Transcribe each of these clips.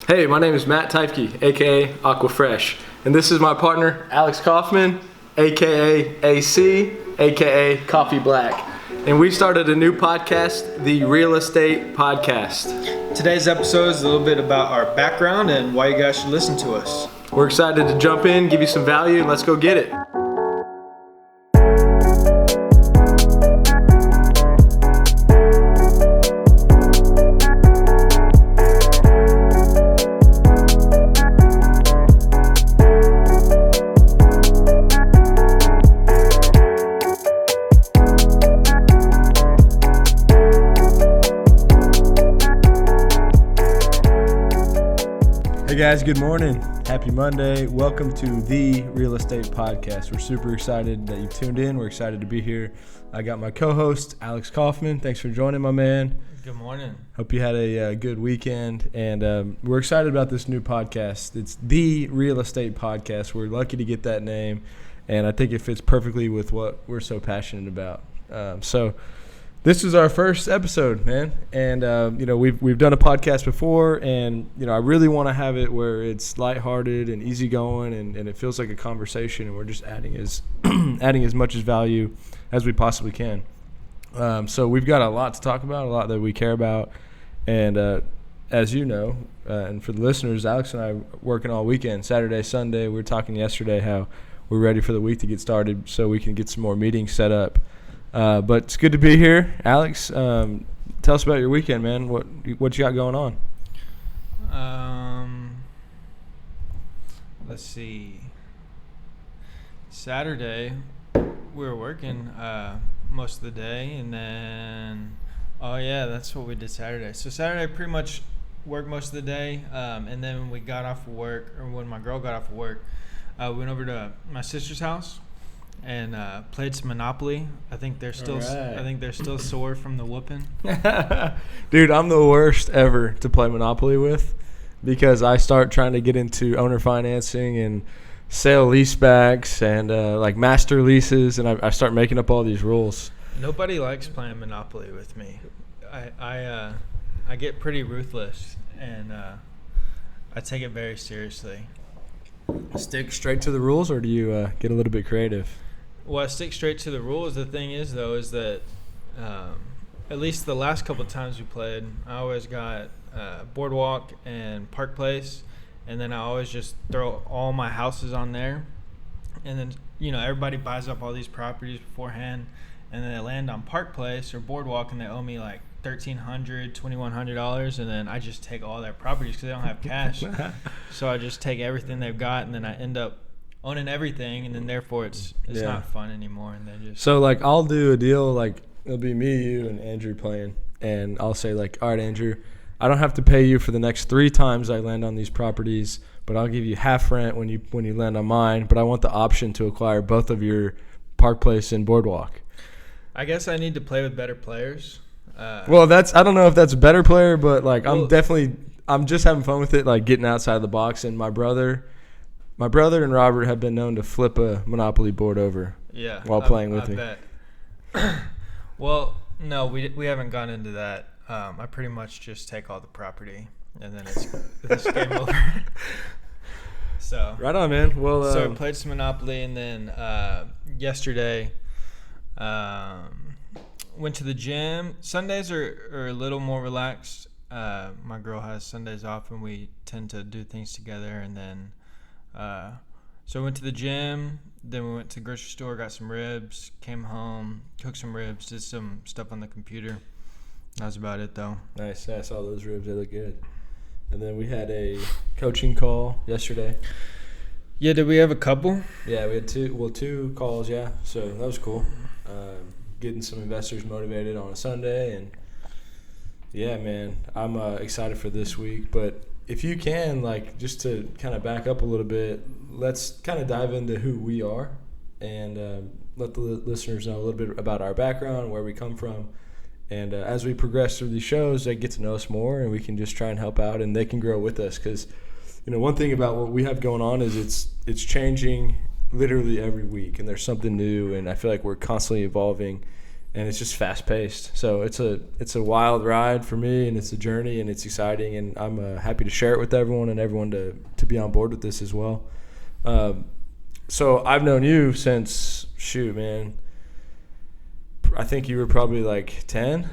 Hey, my name is Matt Teifke, aka Aquafresh, and this is my partner Alex Kaufman, aka AC, aka Coffee Black. And we started a new podcast, the Real Estate Podcast. Today's episode is a little bit about our background and why you guys should listen to us. We're excited to jump in, give you some value, and let's go get it. Hey guys, good morning. Happy Monday. Welcome to the Real Estate Podcast. We're super excited that you tuned in. We're excited to be here. I got my co-host, Alex Kaufman. Thanks for joining, my man. Good morning. Hope you had a good weekend. And we're excited about this new podcast. It's the Real Estate Podcast. We're lucky to get that name. And I think it fits perfectly with what we're so passionate about. So this is our first episode, man, and we've done a podcast before, and I really want to have it where it's lighthearted and easygoing, and it feels like a conversation, and we're just adding as much as value as we possibly can. So we've got a lot to talk about, a lot that we care about, and as you know, and for the listeners, Alex and I are working all weekend, Saturday, Sunday. We were talking yesterday how we're ready for the week to get started, so we can get some more meetings set up. But it's good to be here. Alex, tell us about your weekend, man. What you got going on? Let's see. Saturday, we were working most of the day, and then, that's what we did Saturday. So Saturday, pretty much worked most of the day, and then when we got off of work, or when my girl got off of work, we went over to my sister's house and played some Monopoly. I think they're still sore from the whooping. Dude, I'm the worst ever to play Monopoly with because I start trying to get into owner financing and sale leasebacks and like master leases, and I start making up all these rules. Nobody likes playing Monopoly with me. I get pretty ruthless, and I take it very seriously. Stick straight to the rules, or do you get a little bit creative? Well, I stick straight to the rules. The thing is, though, is that at least the last couple of times we played, I always got Boardwalk and Park Place, and then I always just throw all my houses on there. And then, everybody buys up all these properties beforehand, and then they land on Park Place or Boardwalk, and they owe me like $1,300, $2,100, and then I just take all their properties because they don't have cash. So I just take everything they've got, and then I end up owning everything, and then therefore it's not fun anymore. And they just I'll do a deal, like it'll be me, you, and Andrew playing, and I'll say like, all right, Andrew, I don't have to pay you for the next 3 times I land on these properties, but I'll give you half rent when you land on mine, but I want the option to acquire both of your Park Place and Boardwalk. I guess I need to play with better players. I don't know if that's a better player, but like I'm just having fun with it, like getting outside of the box. And my brother and Robert have been known to flip a Monopoly board over while playing with me. Bet. Well, no, we haven't gone into that. I pretty much just take all the property, and then it's game over. So right on, man. Well, so I played some Monopoly, and then yesterday went to the gym. Sundays are a little more relaxed. My girl has Sundays off, and we tend to do things together. And then, so I went to the gym. Then we went to the grocery store, got some ribs, came home, cooked some ribs, did some stuff on the computer. That was about it, though. Nice. Yeah, I saw those ribs. They look good. And then we had a coaching call yesterday. Yeah, did we have a couple? Yeah, we had two calls, yeah. So that was cool. Getting some investors motivated on a Sunday, and yeah, man, I'm excited for this week. But if you can, like, just to kind of back up a little bit, let's kind of dive into who we are and let the listeners know a little bit about our background, where we come from, and as we progress through these shows, they get to know us more, and we can just try and help out, and they can grow with us. Because one thing about what we have going on is it's changing literally every week, and there's something new, and I feel like we're constantly evolving and it's just fast paced. So it's a wild ride for me, and it's a journey, and it's exciting, and I'm happy to share it with everyone and everyone to be on board with this as well. So I've known you since, man, I think you were probably like 9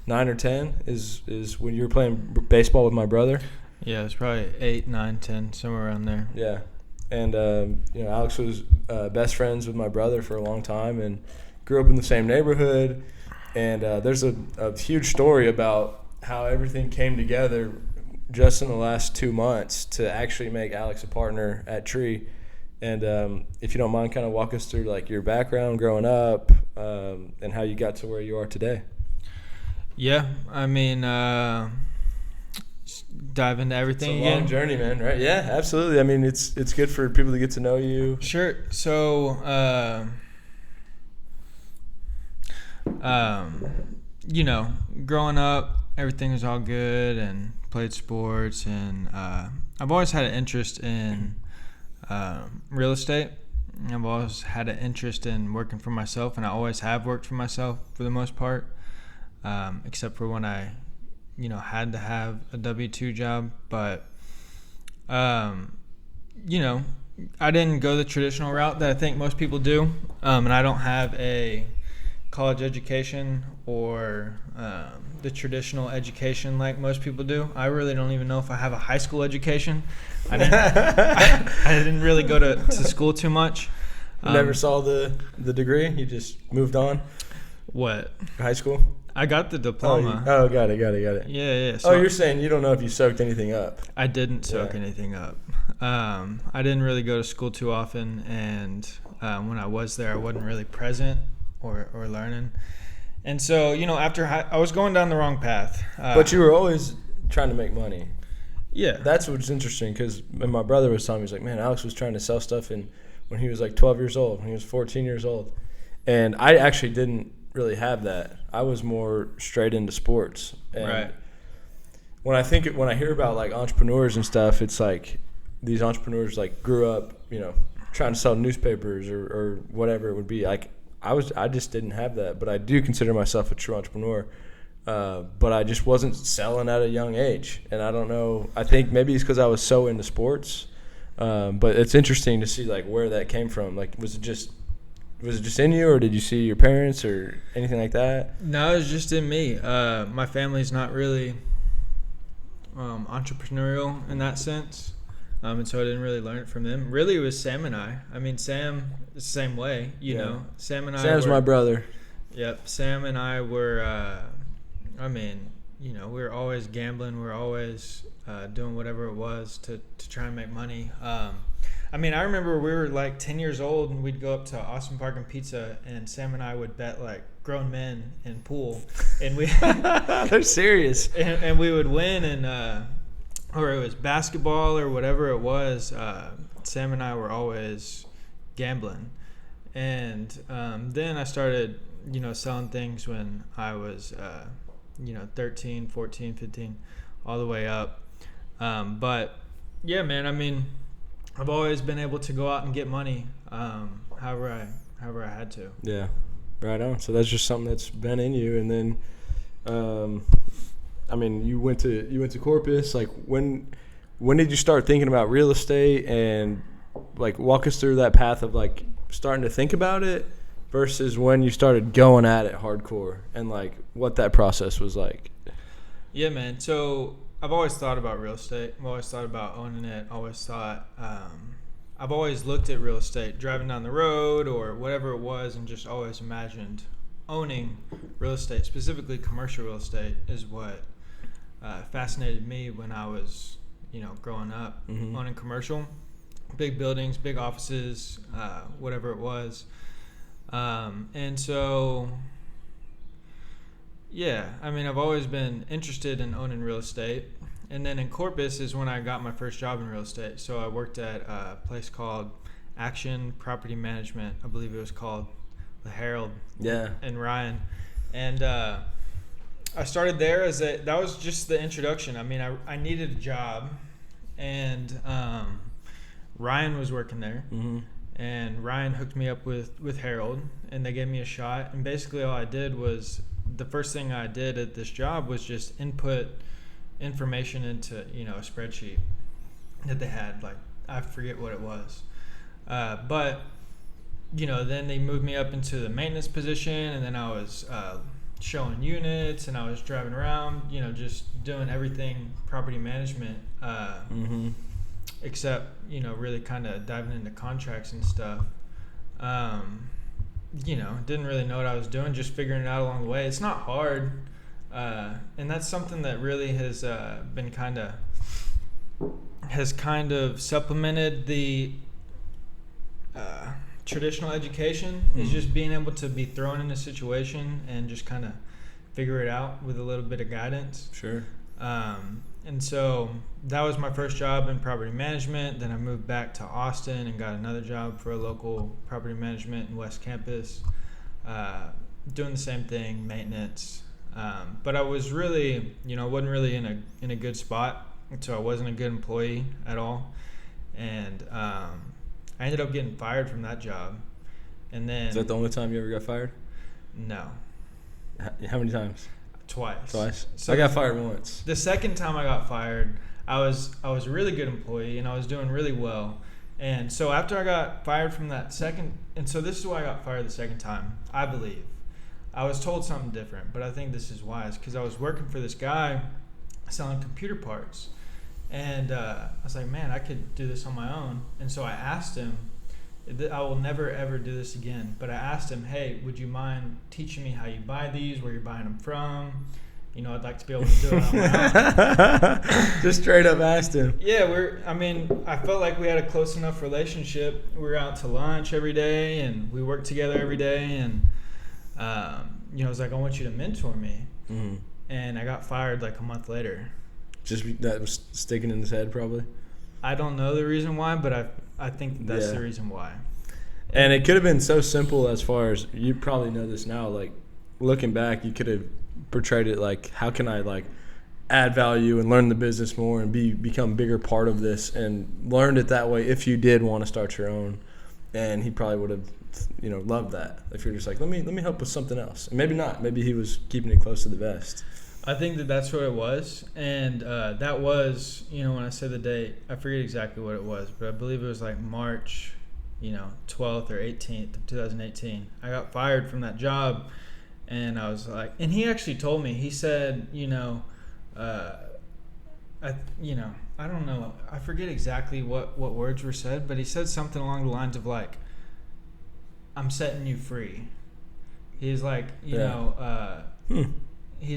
or 10 is when you were playing baseball with my brother. Yeah, it's probably 8, 9, 10, somewhere around there. Yeah. And, Alex was best friends with my brother for a long time and grew up in the same neighborhood. And there's a huge story about how everything came together just in the last 2 months to actually make Alex a partner at Tree. And if you don't mind, kind of walk us through like your background growing up and how you got to where you are today. Yeah, I mean, dive into everything again. It's a long journey, man, right? Yeah, absolutely. I mean, it's good for people to get to know you. Sure. So, growing up, everything was all good and played sports, and I've always had an interest in real estate. I've always had an interest in working for myself, and I always have worked for myself for the most part, except for when I, had to have a W-2 job. But, I didn't go the traditional route that I think most people do, and I don't have a college education or the traditional education like most people do. I really don't even know if I have a high school education. I didn't really go to school too much. Never saw the degree? You just moved on? What? High school? I got the diploma. Got it. Yeah. So you're saying you don't know if you soaked anything up. I didn't soak anything up. I didn't really go to school too often, and when I was there, I wasn't really present or learning. And so, after I was going down the wrong path. But you were always trying to make money. Yeah. That's what's interesting, because when my brother was telling me, he was like, man, Alex was trying to sell stuff when he was like 12 years old, when he was 14 years old. And I actually didn't really have that. I was more straight into sports. And right. When I hear about like entrepreneurs and stuff, it's like these entrepreneurs like grew up, trying to sell newspapers or whatever it would be. Like I just didn't have that, but I do consider myself a true entrepreneur. But I just wasn't selling at a young age, and I don't know. I think maybe it's because I was so into sports. But it's interesting to see like where that came from. Like, was it just in you, or did you see your parents or anything like that? No, it was just in me. My family's not really entrepreneurial in that sense, and so I didn't really learn it from them. Really, it was Sam and I. I mean, Sam is the same way, Sam and I. Sam's my brother. Yep, Sam and I were. We were always gambling. We were always doing whatever it was to try and make money. I remember we were like 10 years old, and we'd go up to Austin Park and Pizza, and Sam and I would bet like grown men in pool, and we they're serious, and we would win, and or it was basketball or whatever it was. Sam and I were always gambling, and then I started selling things when I was 13, 14, 15, all the way up. But yeah, man, I've always been able to go out and get money, however I had to. Yeah, right on. So that's just something that's been in you. And then, you went to Corpus. Like, when did you start thinking about real estate? And like, walk us through that path of like starting to think about it versus when you started going at it hardcore, and like what that process was like. Yeah, man. So I've always thought about real estate. I've always thought about owning it. I've always looked at real estate, driving down the road or whatever it was, and just always imagined owning real estate, specifically commercial real estate, is what fascinated me when I was, growing up. Mm-hmm. Owning commercial, big buildings, big offices, whatever it was. And so, yeah, I've always been interested in owning real estate. And then in Corpus is when I got my first job in real estate. So I worked at a place called Action Property Management. I believe it was called the Herald. Yeah. In Ryan. And I started there that was just the introduction. I needed a job, and Ryan was working there. Mm-hmm. and Ryan hooked me up with Harold, and they gave me a shot. And basically all I did was, the first thing I did at this job was just input information into, a spreadsheet that they had. Like, I forget what it was. But, then they moved me up into the maintenance position, and then I was showing units, and I was driving around, just doing everything property management, except, really kind of diving into contracts and stuff. Didn't really know what I was doing, just figuring it out along the way. It's not hard. And that's something that really has been kind of supplemented the traditional education, is just being able to be thrown in a situation and just kind of figure it out with a little bit of guidance. Sure. And so that was my first job in property management. Then I moved back to Austin and got another job for a local property management in West Campus, doing the same thing, maintenance. But I was really, wasn't really in a good spot, so I wasn't a good employee at all. And I ended up getting fired from that job. And then, is that the only time you ever got fired? No. How many times? Twice. So I got fired once. The second time I got fired, I was a really good employee, and I was doing really well. And so after I got fired from that second, and so this is why I got fired the second time, I believe. I was told something different, but I think this is why. It's because I was working for this guy selling computer parts. And I was like, man, I could do this on my own. And so I asked him, I will never, ever do this again. But I asked him, hey, would you mind teaching me how you buy these, where you're buying them from? I'd like to be able to do it on my own. Just straight up asked him. Yeah, I felt like we had a close enough relationship. We were out to lunch every day, and we worked together every day. And, I was like, I want you to mentor me. Mm-hmm. And I got fired like a month later. Just that was sticking in his head, probably? I don't know the reason why, but I think that's the reason why. And it could have been so simple, as far as, you probably know this now, like, looking back, you could have portrayed it like, how can I, like, add value and learn the business more and become a bigger part of this, and learned it that way if you did want to start your own. And he probably would have, loved that. If you're just like, let me help with something else. And maybe not. Maybe he was keeping it close to the vest. I think that's what it was. And that was, when I said the date, I forget exactly what it was, but I believe it was like March, 12th or 18th of 2018. I got fired from that job, and I was like, and he actually told me, he said, I don't know, I forget exactly what words were said, but he said something along the lines of like, I'm setting you free. He's like, he's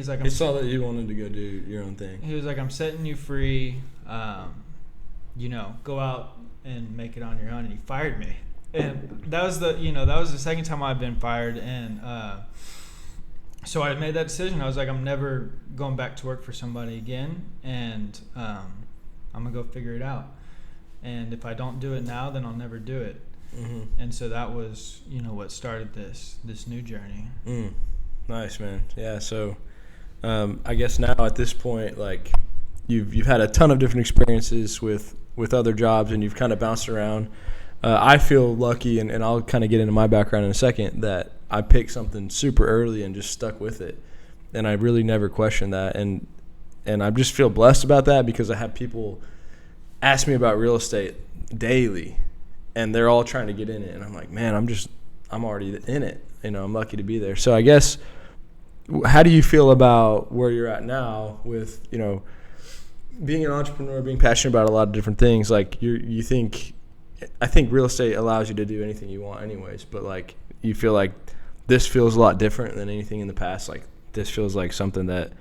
like, he saw that you wanted to go do your own thing. He was like, I'm setting you free, go out and make it on your own. And he fired me. And that was the second time I've been fired. And so I made that decision. I was like, I'm never going back to work for somebody again. And I'm going to go figure it out. And if I don't do it now, then I'll never do it. Mm-hmm. And so that was, what started this new journey. Nice, man. Yeah. So, I guess now at this point, like, you've had a ton of different experiences with other jobs, and you've kind of bounced around. I feel lucky, and I'll kind of get into my background in a second, that I picked something super early and just stuck with it. And I really never questioned that. And I just feel blessed about that, because I have people ask me about real estate daily, and they're all trying to get in it. And I'm like, man, I'm already in it. I'm lucky to be there. So I guess, how do you feel about where you're at now with, being an entrepreneur, being passionate about a lot of different things? Like, I think real estate allows you to do anything you want anyways, but like, you feel like this feels a lot different than anything in the past. Like, this feels like something that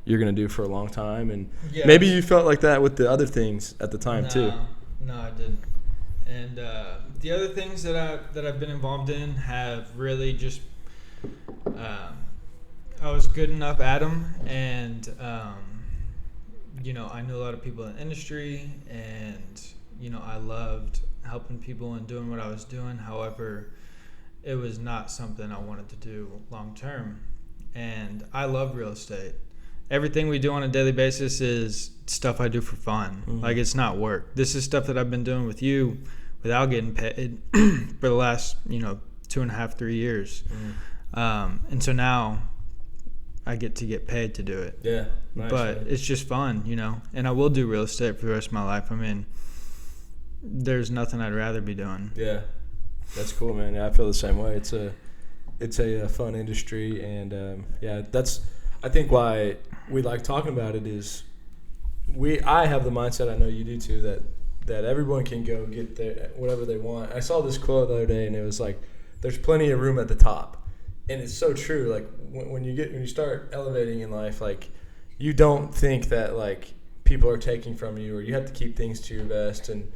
you're going to do for a long time. And maybe you felt like that with the other things at the time too. No, I didn't. And the other things that I've been involved in have really just, I was good enough at them, and I knew a lot of people in the industry, and I loved helping people and doing what I was doing. However, it was not something I wanted to do long term. And I love real estate. Everything we do on a daily basis is stuff I do for fun. Mm-hmm. Like, it's not work. This is stuff that I've been doing with you without getting paid for the last 2.5, 3 years. And so now I get paid to do it. Yeah, nice, but man. It's just fun, and I will do real estate for the rest of my life. I mean, there's nothing I'd rather be doing. Yeah, that's cool, man. Yeah, I feel the same way. It's a fun industry, and that's I think why we like talking about it is I have the mindset, I know you do too, that everyone can go get whatever they want. I saw this quote the other day, and it was like, there's plenty of room at the top. And it's so true. Like when you start elevating in life, like you don't think that like people are taking from you, or you have to keep things to your vest. And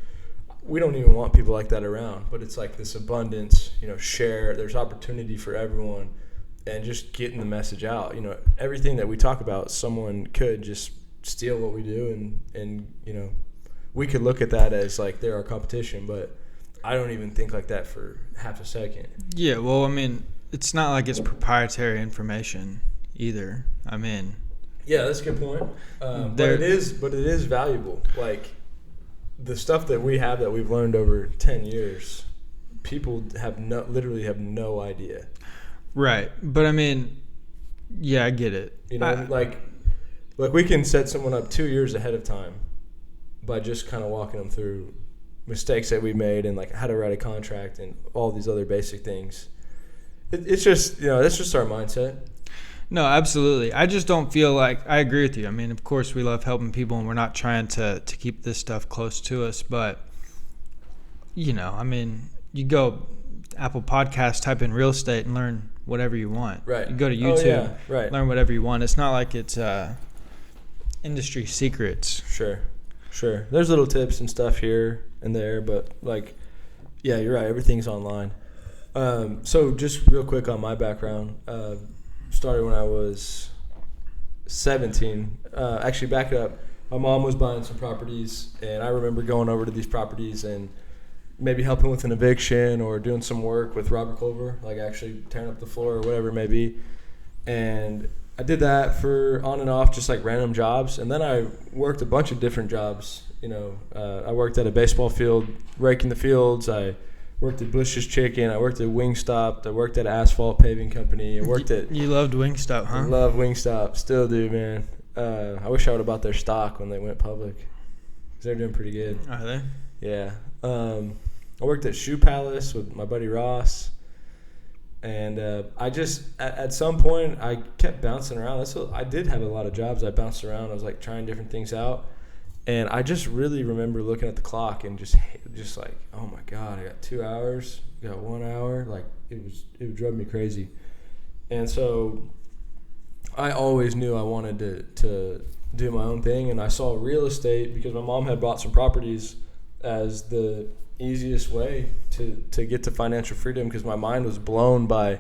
we don't even want people like that around, but it's like this abundance, share, there's opportunity for everyone, and just getting the message out. Everything that we talk about, someone could just steal what we do, and we could look at that as like they're our competition, but I don't even think like that for half a second. Yeah, well, I mean, it's not like it's proprietary information either. I mean, yeah, that's a good point. But it is valuable. Like the stuff that we have that we've learned over 10 years, people literally have no idea. Right. But I mean, yeah, I get it. Like we can set someone up 2 years ahead of time by just kind of walking them through mistakes that we made, and like how to write a contract and all these other basic things. It's just, that's just our mindset. No, absolutely. I just don't feel like, I agree with you. I mean, of course we love helping people, and we're not trying to keep this stuff close to us, but I mean, you go Apple Podcast, type in real estate, and learn whatever you want. Right. You go to YouTube, right. Learn whatever you want. It's not like it's industry secrets. Sure. There's little tips and stuff here and there, but like, yeah, you're right. Everything's online. So just real quick on my background, started when I was 17. Actually, back it up. My mom was buying some properties, and I remember going over to these properties and maybe helping with an eviction or doing some work with Robert Culver, like actually tearing up the floor or whatever it may be. And I did that for on and off, just like random jobs. And then I worked a bunch of different jobs. I worked at a baseball field, raking the fields. I worked at Bush's Chicken. I worked at Wingstop. I worked at an asphalt paving company. I worked at... You loved Wingstop, huh? I love Wingstop. Still do, man. I wish I would have bought their stock when they went public, because they're doing pretty good. Are they? Yeah. I worked at Shoe Palace with my buddy Ross. And I just, at some point, I kept bouncing around. I did have a lot of jobs. I bounced around. I was like trying different things out. And I just really remember looking at the clock and just like, oh my God, I got 2 hours, I got 1 hour. Like it drove me crazy. And so I always knew I wanted to do my own thing. And I saw real estate, because my mom had bought some properties, as the easiest way to get to financial freedom, because my mind was blown by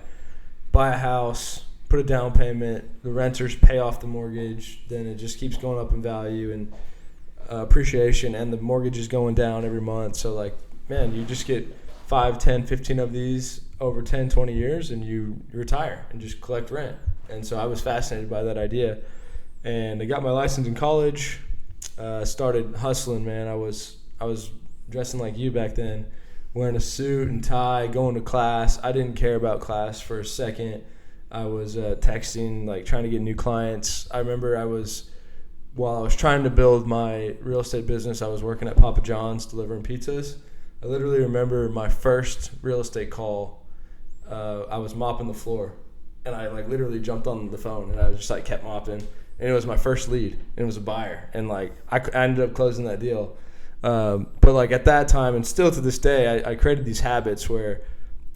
buy a house, put a down payment, the renters pay off the mortgage, then it just keeps going up in value and appreciation, and the mortgage is going down every month. So like, man, you just get 5, 10, 15 of these over 10, 20 years, and you retire and just collect rent. And so I was fascinated by that idea, and I got my license in college, started hustling, man. I was dressing like you back then, wearing a suit and tie, going to class. I didn't care about class for a second. I was texting, like trying to get new clients. I remember while I was trying to build my real estate business, I was working at Papa John's delivering pizzas. I literally remember my first real estate call. I was mopping the floor, and I like literally jumped on the phone, and I just like kept mopping, and it was my first lead, and it was a buyer, and like I ended up closing that deal. But like at that time, and still to this day, I created these habits where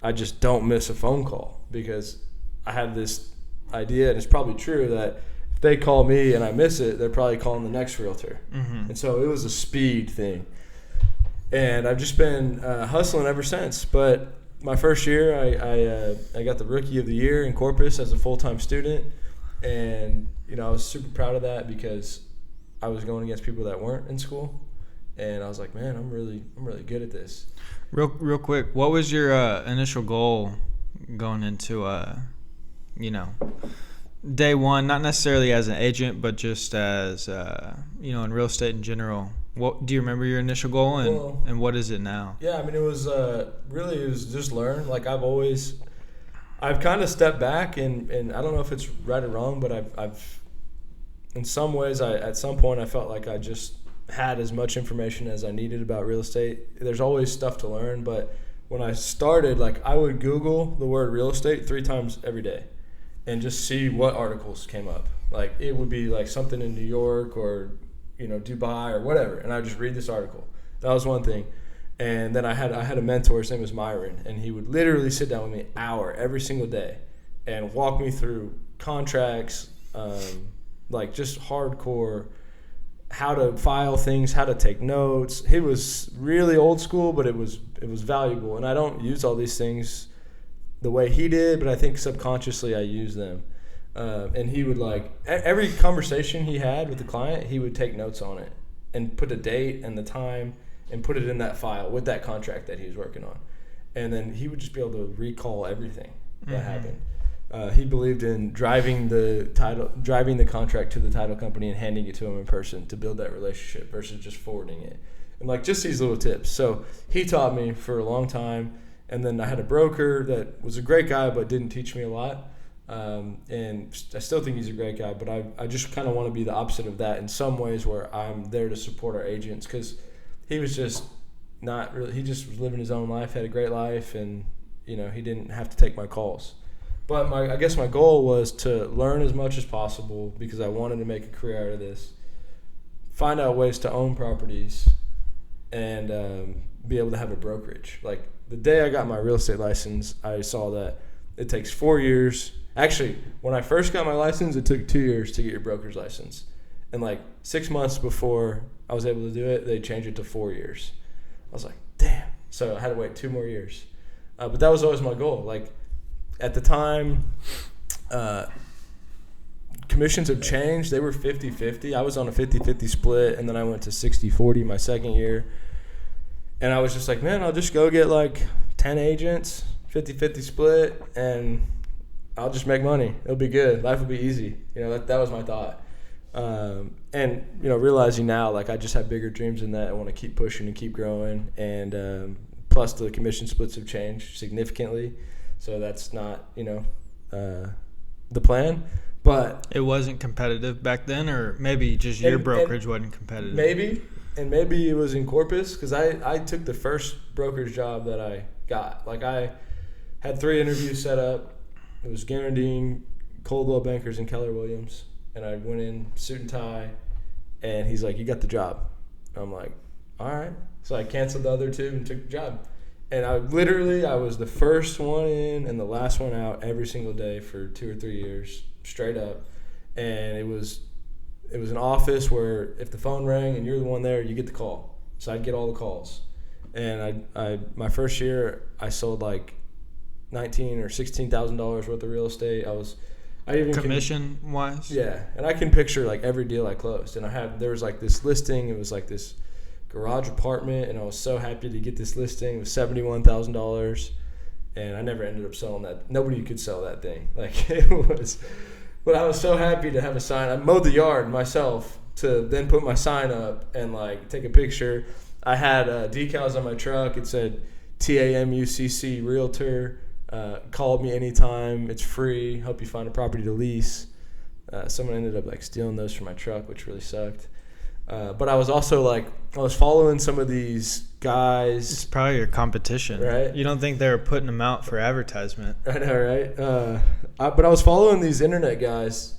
I just don't miss a phone call, because I have this idea, and it's probably true, that if they call me and I miss it, they're probably calling the next realtor. Mm-hmm. And so it was a speed thing. And I've just been hustling ever since. But my first year, I got the Rookie of the Year in Corpus as a full-time student. And, I was super proud of that, because I was going against people that weren't in school. And I was like, man, I'm really good at this. Real quick, what was your initial goal going into, day one, not necessarily as an agent, but just as, in real estate in general? What do you remember your initial goal, and what is it now? Yeah, I mean, it was just learn. Like I've kind of stepped back, and I don't know if it's right or wrong, but I've in some ways, at some point I felt like I just had as much information as I needed about real estate. There's always stuff to learn, but when I started, like I would Google the word real estate 3 times every day and just see what articles came up. Like it would be like something in New York or, Dubai or whatever. And I would just read this article. That was one thing. And then I had a mentor, his name was Myron, and he would literally sit down with me an hour every single day and walk me through contracts, like just hardcore, how to file things, how to take notes. He was really old school, but it was valuable. And I don't use all these things the way he did, but I think subconsciously I use them. And he would every conversation he had with the client, he would take notes on it and put a date and the time and put it in that file with that contract that he was working on. And then he would just be able to recall everything that happened. He believed in driving the contract to the title company and handing it to him in person to build that relationship versus just forwarding it. And just these little tips. So he taught me for a long time. And then I had a broker that was a great guy, but didn't teach me a lot. And I still think he's a great guy, but I just kind of want to be the opposite of that in some ways, where I'm there to support our agents, because he was just not really, he just was living his own life, had a great life, and he didn't have to take my calls. But I guess my goal was to learn as much as possible, because I wanted to make a career out of this, find out ways to own properties, and be able to have a brokerage. Like the day I got my real estate license, I saw that it takes 4 years. Actually, when I first got my license, it took 2 years to get your broker's license. And 6 months before I was able to do it, they changed it to 4 years. I was like, damn. So I had to wait 2 more years. But that was always my goal. At the time, commissions have changed. They were 50-50. I was on a 50-50 split, and then I went to 60-40 my second year. And I was just like, man, I'll just go get 10 agents, 50-50 split, and I'll just make money. It'll be good. Life will be easy. That was my thought. And realizing now, I just have bigger dreams than that. I want to keep pushing and keep growing. And plus the commission splits have changed significantly. So that's not, the plan. But it wasn't competitive back then, or maybe just your brokerage wasn't competitive. Maybe it was in Corpus, because I took the first brokerage job that I got. I had 3 interviews set up. It was guaranteeing Coldwell Bankers and Keller Williams. And I went in suit and tie, and he's like, you got the job. I'm like, all right. So I canceled the other 2 and took the job. And I was the first one in and the last one out every single day for 2 or 3 years, straight up. And it was an office where if the phone rang and you're the one there, you get the call. So I'd get all the calls. And my first year, I sold $19,000 or $16,000 worth of real estate. Commission wise? Yeah. And I can picture every deal I closed. And there was this listing. It was this garage apartment, and I was so happy to get this listing. It was $71,000, and I never ended up selling that. Nobody could sell that thing. It was, but I was so happy to have a sign. I mowed the yard myself to then put my sign up and take a picture. I had decals on my truck. It said TAMUCC Realtor. Call me anytime. It's free. Help you find a property to lease. Someone ended up stealing those from my truck, which really sucked. But I was also I was following some of these guys. It's probably your competition, right? You don't think they were putting them out for advertisement? I know, right? But I was following these internet guys,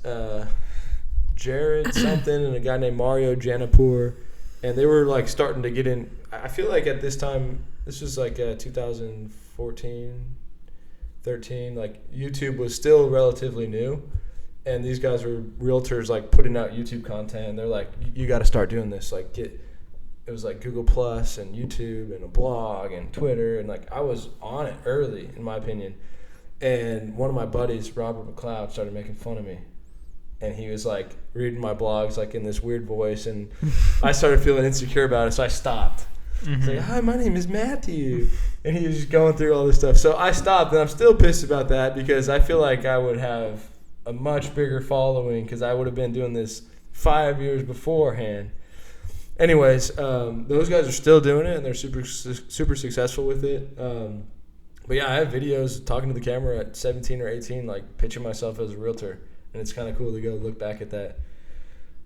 Jared something and a guy named Mario Janapur, and they were starting to get in. I feel at this time, this was 2014, 13. YouTube was still relatively new. And these guys were realtors putting out YouTube content, and they're like, you got to start doing this. It was Google Plus and YouTube and a blog and Twitter, and I was on it early, in my opinion. And one of my buddies, Robert McLeod, started making fun of me, and he was reading my blogs in this weird voice, and I started feeling insecure about it, so I stopped. He's like, hi, my name is Matthew, and he was just going through all this stuff. So I stopped, and I'm still pissed about that, because I feel I would have a much bigger following, because I would have been doing this 5 years beforehand. anyways, those guys are still doing it, and they're super successful with it. But yeah, I have videos talking to the camera at 17 or 18, like pitching myself as a realtor, and it's kind of cool to go look back at that.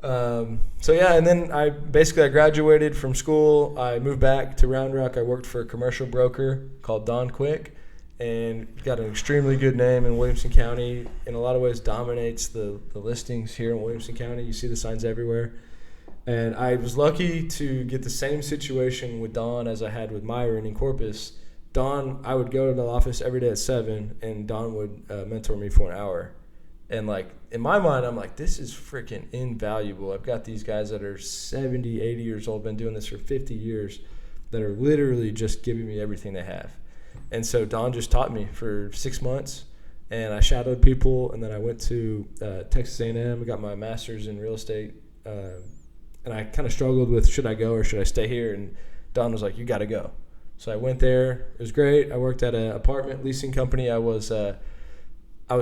So yeah, and then I graduated from school. I moved back to Round Rock. I worked for a commercial broker called Don Quick, and got an extremely good name in Williamson County. In a lot of ways, dominates the listings here in Williamson County. You see the signs everywhere. And I was lucky to get the same situation with Don as I had with Myron in Corpus. Don, I would go to the office every day at 7, and Don would mentor me for an hour. And, like, in my mind, I'm like, this is freaking invaluable. I've got these guys that are 70, 80 years old, been doing this for 50 years, that are literally just giving me everything they have. And so Don just taught me for 6 months, and I shadowed people, and then I went to Texas A&M, got my master's in real estate, and I kind of struggled with, should I go or should I stay here? And Don was like, you got to go. So I went there. It was great. I worked at an apartment leasing company. I was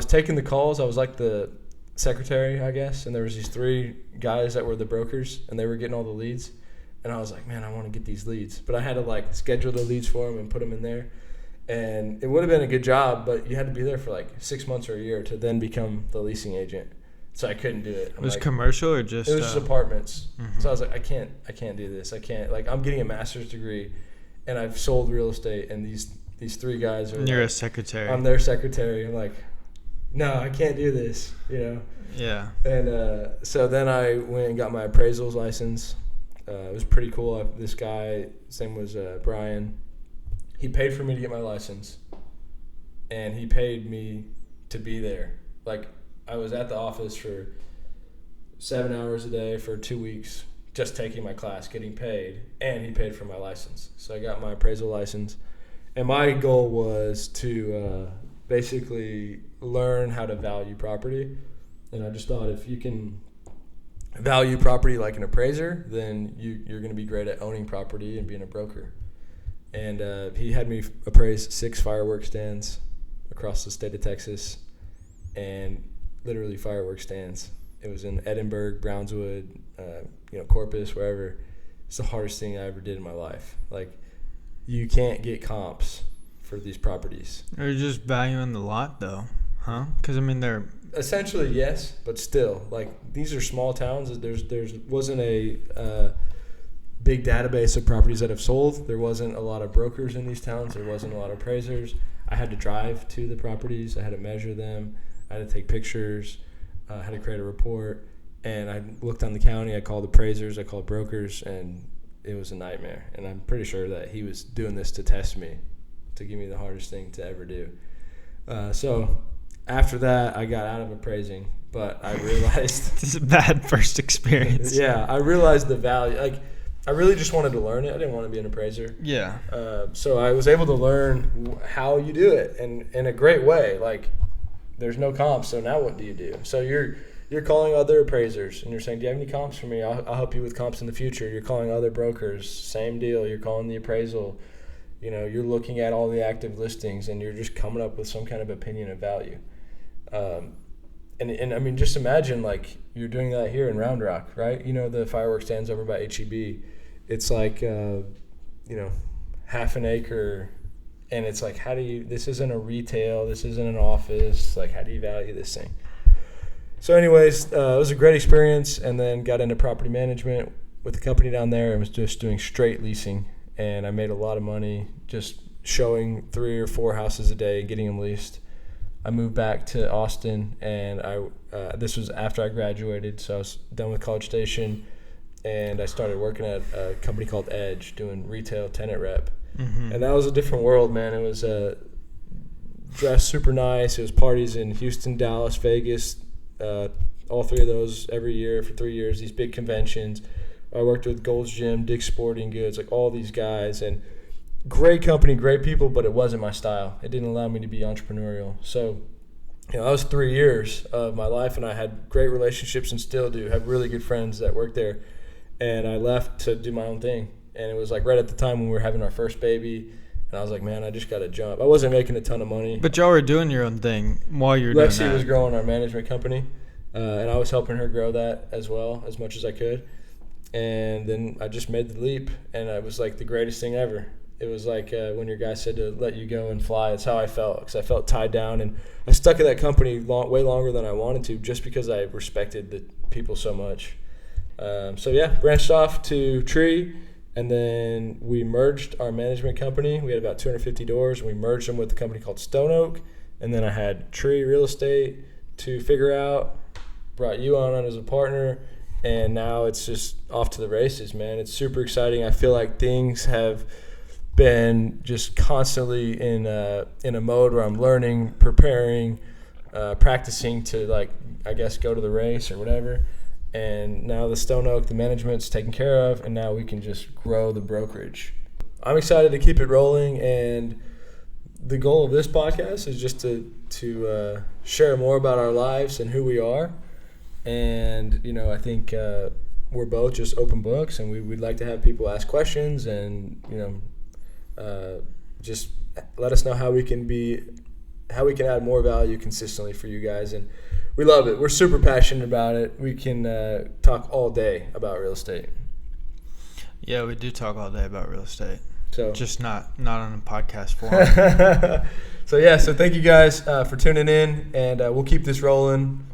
taking the calls. I was like the secretary, I guess, and there was these 3 guys that were the brokers, and they were getting all the leads. And I was like, man, I want to get these leads. But I had to, like, schedule the leads for them and put them in there. And it would have been a good job, but you had to be there for, like, 6 months or a year to then become the leasing agent. So I couldn't do it. It was commercial or just? It was just apartments. Mm-hmm. So I was like, I can't do this. I can't. Like, I'm getting a master's degree, and I've sold real estate, and these 3 guys are. And you're like, a secretary. I'm their secretary. I'm like, no, I can't do this. You know. Yeah. And so then I went and got my appraisals license. It was pretty cool. This guy, his name was Brian. He paid for me to get my license, and he paid me to be there. Like, I was at the office for 7 hours a day for 2 weeks, just taking my class, getting paid, and he paid for my license. So I got my appraisal license, and my goal was to basically learn how to value property. And I just thought, if you can value property like an appraiser, then you're going to be great at owning property and being a broker. And he had me appraise 6 fireworks stands across the state of Texas, and literally fireworks stands. It was in Edinburgh, Brownswood, Corpus, wherever. It's the hardest thing I ever did in my life. Like, you can't get comps for these properties. Or just valuing the lot, though, huh? Because, I mean, they're... Essentially, yes, but still, like, these are small towns. There wasn't a big database of properties that have sold. There wasn't a lot of brokers in these towns. There wasn't a lot of appraisers. I had to drive to the properties. I had to measure them. I had to take pictures. I had to create a report. And I looked on the county. I called appraisers. I called brokers. And it was a nightmare. And I'm pretty sure that he was doing this to test me, to give me the hardest thing to ever do. So after that, I got out of appraising. But I realized... This is a bad first experience. Yeah, I realized the value. Like, I really just wanted to learn it. I didn't want to be an appraiser. Yeah. So I was able to learn how you do it, and in a great way. Like, there's no comps, so now what do you do? So you're calling other appraisers, and you're saying, do you have any comps for me? I'll help you with comps in the future. You're calling other brokers, same deal. You're calling the appraisal. You're looking at all the active listings, and you're just coming up with some kind of opinion of value. And I mean, just imagine, like, you're doing that here in Round Rock, right? The fireworks stands over by HEB. It's like, half an acre, and it's like, this isn't a retail, this isn't an office, like, how do you value this thing? So anyways, it was a great experience, and then got into property management with the company down there, and was just doing straight leasing, and I made a lot of money just showing 3 or 4 houses a day, getting them leased. I moved back to Austin, and this was after I graduated, so I was done with College Station, and I started working at a company called Edge, doing retail tenant rep. Mm-hmm. And that was a different world, man. It was dressed super nice. It was parties in Houston, Dallas, Vegas, all 3 of those every year for 3 years, these big conventions. I worked with Gold's Gym, Dick's Sporting Goods, like all these guys, and great company, great people, but it wasn't my style. It didn't allow me to be entrepreneurial. So, that was 3 years of my life, and I had great relationships and still do. Have really good friends that work there. And I left to do my own thing. And it was like right at the time when we were having our first baby. And I was like, man, I just got to jump. I wasn't making a ton of money. But y'all were doing your own thing while you were doing that. Lexi was growing our management company. And I was helping her grow that as well, as much as I could. And then I just made the leap, and it was like the greatest thing ever. It was like when your guy said to let you go and fly. It's how I felt, because I felt tied down, and I stuck at that company way longer than I wanted to, just because I respected the people so much. Branched off to Tree, and then we merged our management company. We had about 250 doors, and we merged them with a company called Stone Oak. And then I had Tree Real Estate to figure out, brought you on as a partner, and now it's just off to the races, man. It's super exciting. I feel like things have been just constantly in a mode where I'm learning, preparing, practicing to, like, I guess, go to the race or whatever. And now the Stone Oak, the management's taken care of, and now we can just grow the brokerage. I'm excited to keep it rolling, and the goal of this podcast is just to share more about our lives and who we are. And, I think we're both just open books, and we'd like to have people ask questions and, just let us know how we can add more value consistently for you guys. And we love it. We're super passionate about it. We can talk all day about real estate. Yeah, we do talk all day about real estate. So just not on a podcast form. So thank you guys for tuning in, and we'll keep this rolling.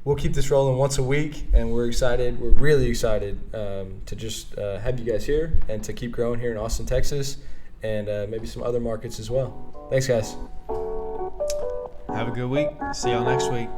We'll keep this rolling once a week, and we're excited. We're really excited to just have you guys here and to keep growing here in Austin, Texas, and maybe some other markets as well. Thanks, guys. Have a good week. See y'all next week.